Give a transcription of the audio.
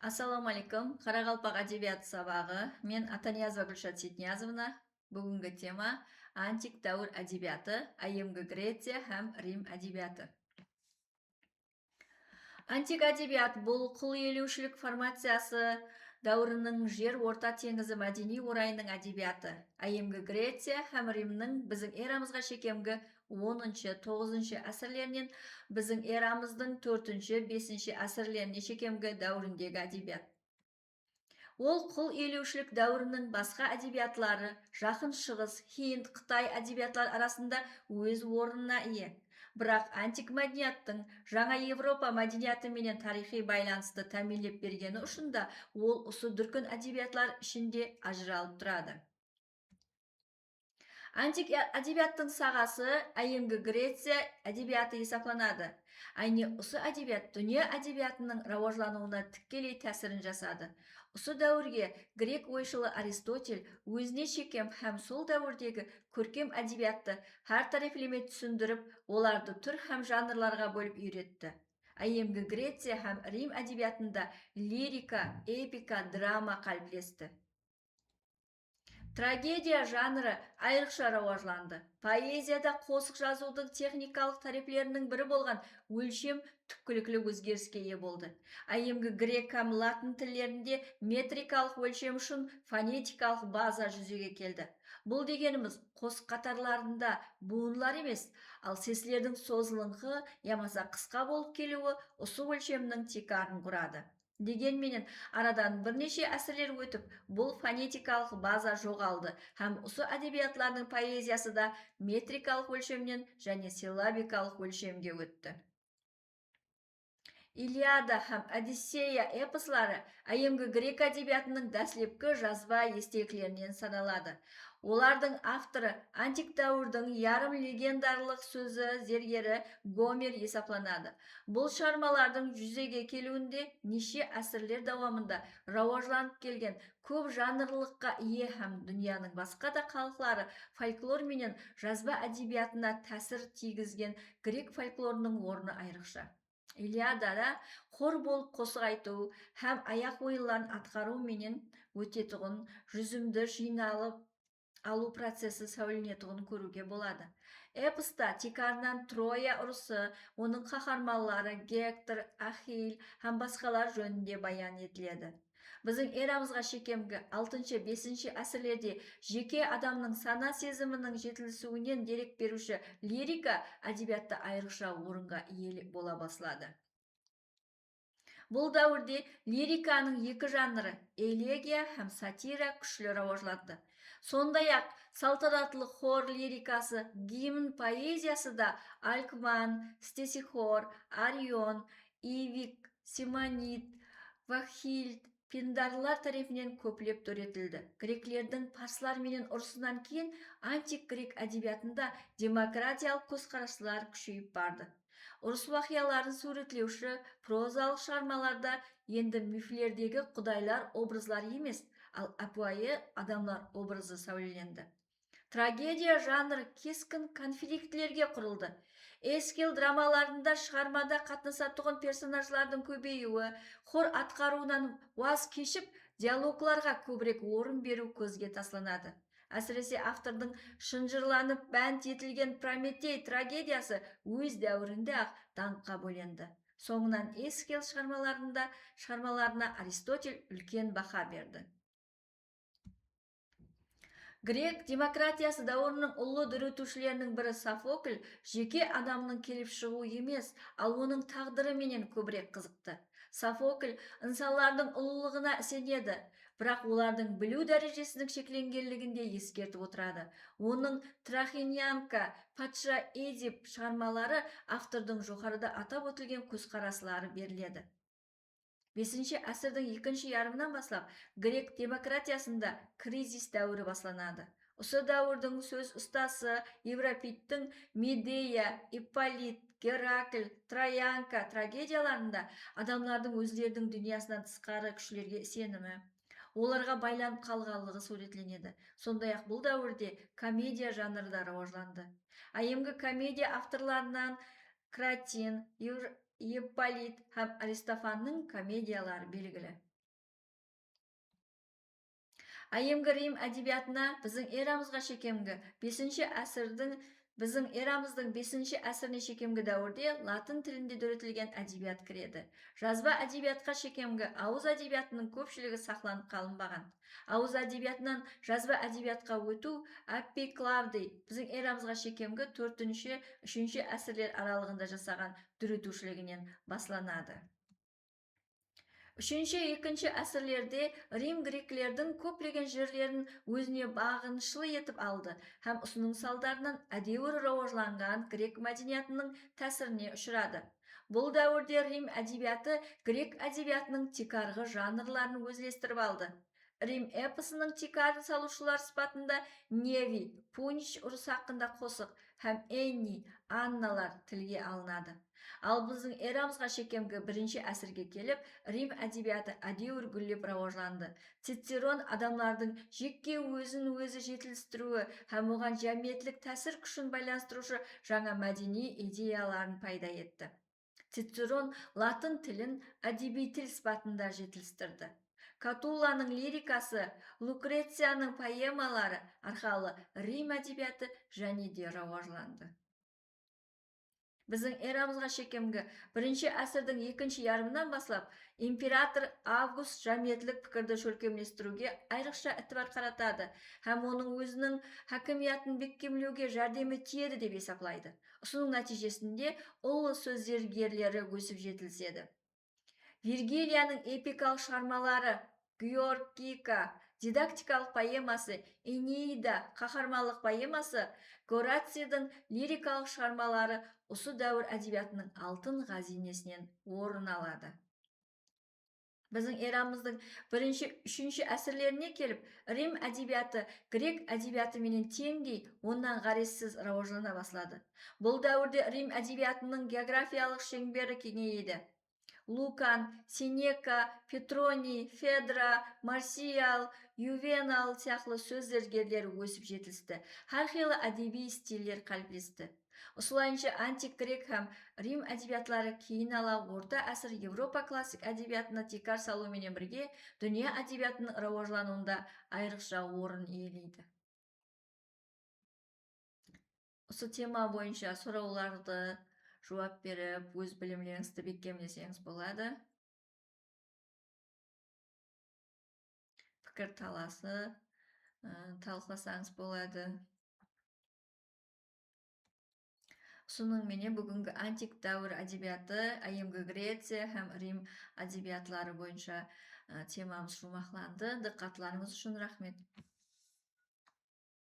Ассалаумалейкум, Қарақалпақ әдебиет сабағы. Мен Атаниязова Гүлшат Сетниязовна. Бүгінгі тема антик дәуір әдебиеті, айымғы Греция һәм Рим әдебиеті. Антик әдебиет бұл құл иеленушілік формациясы дәуірінің жер орта теңізі мәдени орайының әдебиеті. Айымғы Греция һәм Римнің біздің эрамызға шекемгі 10-9 әсірлерінен біздің эрамыздың 4-5 әсірлеріне шекемгі дәуіріндегі әдебиет. Ол құл иеленушілік дәуірінің басқа әдебиетлары жақын шығыс, Хинд, Қытай әдебиетлар арасында өз орнына ие. Бірақ антик мәдениеттің жаңа Европа мәдениеті менен тарихи байланысты тәмінлеп бергені ұшында ол осы дүркін әдебиетлар ішінде ажыралып тұрады. Антик әдебиеттің сағасы айымғы Греция әдебиеті есептелінеді. Айне осы әдебиет дүние әдебиетінің рауажлануына тікелей тәсірін жасады. Осы дәуірге грек ойшылы Аристотель өзіне шекем һәм сол дәуірдегі көркем әдебиетті һәр тарифлеме түсіндіріп, оларды түр һәм жанрларға бөліп үйретті. Айымғы Греция һәм Рим әдебиетінде лирика, эпика, драма қалыптасты. Трагедия жанры айрықша рауажланды. Поэзияда қосық жазудың техникалық тарифлерінің бірі болған өлшем түпкілікті өзгеріске ие болды. Айымғы грек һәм латын тілдерінде метрикалық өлшем үшін фонетикалық база жүзеге келді. Бұл дегеніміз қос қатарларында буынлар емес, ал сеслердің созылыңқы ямаса қысқа болып келуі осы өлшемнің текарын құрады. Дегенменен арадан бірнеше әсірлер өтіп, бұл фонетикалық база жоғалды, һәм осы әдебиетлардың поэзиясы да метрикалық өлшемнен және силлабикалық өлшемге өтті. Илиада һәм Одиссея эпослары айымғы грек әдебиетінің дәслепкі жазба естеліктерінен саналады. Олардың авторы антик дәуірдің ярым легендарлық сөзі зергері Гомер есептелінеді. Бұл шығармалардың жүзеге келуінде неше әсірлер давамында рауажланып келген көп жанрлылыққа ие һәм дүнияның басқа да халықтары фольклор менен жазба әдебиетіне тәсір тигізген грек фольклорының орны айрықша. Илиадада хор болып қосық айту һәм аяқ ойынларын атқару менен өтетұғын жүзімді жиналып алу процесі сәуленетұғын көруге болады. Эпоста текарынан Троя ұрысы, оның қаһарманлары Гектор, Ахилл һәм басқалар жөнінде баян етіледі. Біздің эрамызға шекемгі 6-5 әсірлерде жеке адамның сана сезімінің жетілісуінен дерек беруші лирика әдебиетті айрықша орынға ие бола бастады. Бұл дәуірде лириканың екі жанры элегия һәм сатира күшлі рауажланды. Сондай-ақ салтанатлы хор лирикасы, гимн поэзиясы да Алкман, Стесихор, Арион, Ивик, Симонид, Вахильд, Пиндарлар тарифінен көплеп төретілді. Греклердің парсылар менен ұрысынан кейін антик грек әдебиетінде демократиялық көзқарастар күшейіп барды. Ұрыс уақияларын суретлеуші прозалық шығармаларда енді мифлердегі құдайлар образлар емес, ал апайы адамлар образы сәулеленді. Трагедия жанры кескін конфликтілерге құрылды. Эскил драмаларында шығармада қатынасатұғын персонажлардың көбеюі, хор атқаруынан уаз кешіп, диалогларға көбірек орын беру көзге тасланады. Әсіресе автордың шынжырланып бәнт етілген Прометей трагедиясы өз дәуірінде ақ даңққа бөленді. Соңынан Эскил шығармаларына Аристотель үлкен баха берді. Грек демократиясы дәуірінің ұлы дүрітушілерінің бірі Софокл жеке адамның келіп шығу емес, ал оның тағдыры менен көбірек қызықты. Софокл инсандардың ұлылығына сенеді, бірақ олардың білу дәрежесінің шекленгенлігінде ескертіп отырады. Оның Трахинянка, патша Эдип шығармалары автордың жоғарыда атап өтілген көзқарастары беріледі. 5 әсірдің екінші ярымынан бастап грек демократиясында кризис дәуірі басланады. Осы дәуірдің сөз ұстасы Еврипидтің Медея, Ипполит, Геракль, Троянка трагедияларында адамлардың өздерінің дүниясынан тысқары күшлерге сенімі, оларға байланып қалғанлығы суретленеді. Сондай-ақ бұл дәуірде комедия жанры да рауажланды. Айымғы комедия авторларынан Кратин, Ипполит һәм Аристофанның комедиялары белгілі. Айымгы Рим әдебиятына біздің эрамызға шекемгі 5 әсірдің біздің эрамыздың 5 әсіріне шекемгі дәуірде латын тілінде дөретілген әдебият кіреді. Жазба әдебиятқа шекемгі ауыз әдебиятының көпшілігі сақланып қалынбаған. Ауыз әдебиятынан жазба әдебиятқа өту Аппи Клавдий біздің эрамызға шекемгі 4-3 әсірлер аралығында жасаған дүретушілігінен басланады. 3-2 әсірлерде Рим греклердің көплеген жерлерін өзіне бағынышлы етіп алды, һәм осының салдарынан әдеуір рауажланған грек мәдениетінің тәсіріне ұшырады. Бұл дәуірде Рим әдебиеті грек әдебиетінің текарғы жанрларын өзлестіріп алды. Рим эпосының текарын салушылар сыпатында Неви, Пунич ұрысы хақында қосық һәм Энни, Анналар тілге алынады. Ал біздің эрамызға шекемгі 1 әсірге келіп, Рим әдебиеті әдеуір гүллеп рауажланды. Цицерон адамлардың жеке өзін өзі жетілістіруі һәм оған жәмиетлік тәсір күшін байланыстырушы жаңа мәдени идеяларын пайда етті. Цицерон латын тілін әдеби тіл сыпатында жетілістірді. Катуланың лирикасы, Лукрецияның поэмалары арқылы Рим әдебиеті және де рауажланды. Біздің эрамызға шекемгі 1 әсірдің 2 ярымынан баслап, император Август жәмиетлік пікірді шөлкемлестіруге айрықша әтібар қаратады, һәм оның өзінің хакімиятын бекемлеуге жәрдемі тиеді деп есаплайды. Осының нәтижесінде ұлы сөздергерлері өсіп жетілседі. Виргилияның эпикалық шығармалары Георгика, дидактикалық поэмасы, Энеида, қаһармалық поэмасы, Горацийдің лирикалық шығармалары осы дәуір әдебиетінің алтын ғазинесінен орын алады. Біздің эрамыздың 1-3 әсірлеріне келіп, Рим әдебиеті грек әдебиеті менен теңдей, оннан ғарезсіз рауажлана баслады. Бұл дәуірде Рим әдебиетінің географиялық шеңбері кеңейді. Лукан, Сенека, Петроний, Федра, Марсиал, Ювенал сияқты сөздергерлер өсіп жетілісті. Әрқилы әдеби стильдер қалыптасты. Осылайынша антик грек һәм Рим әдебиетлары кейін ала орта әсір Европа классик әдебиетіне текар салуымен бірге дүния әдебиетінің рауажлануында айрықша орын иелейді. Осы тема бойынша сұрауларды жауап беріп, өз білімлеріңізді бекемдесеңіз болады. Пікір таласы талқыласаңыз болады. Сонымен бүгінгі антик дәуір әдебиеті, айымғы Греция һәм Рим әдебиетлары бойынша темамыз жұмақланды. Диққатларыңыз үшін рахмет.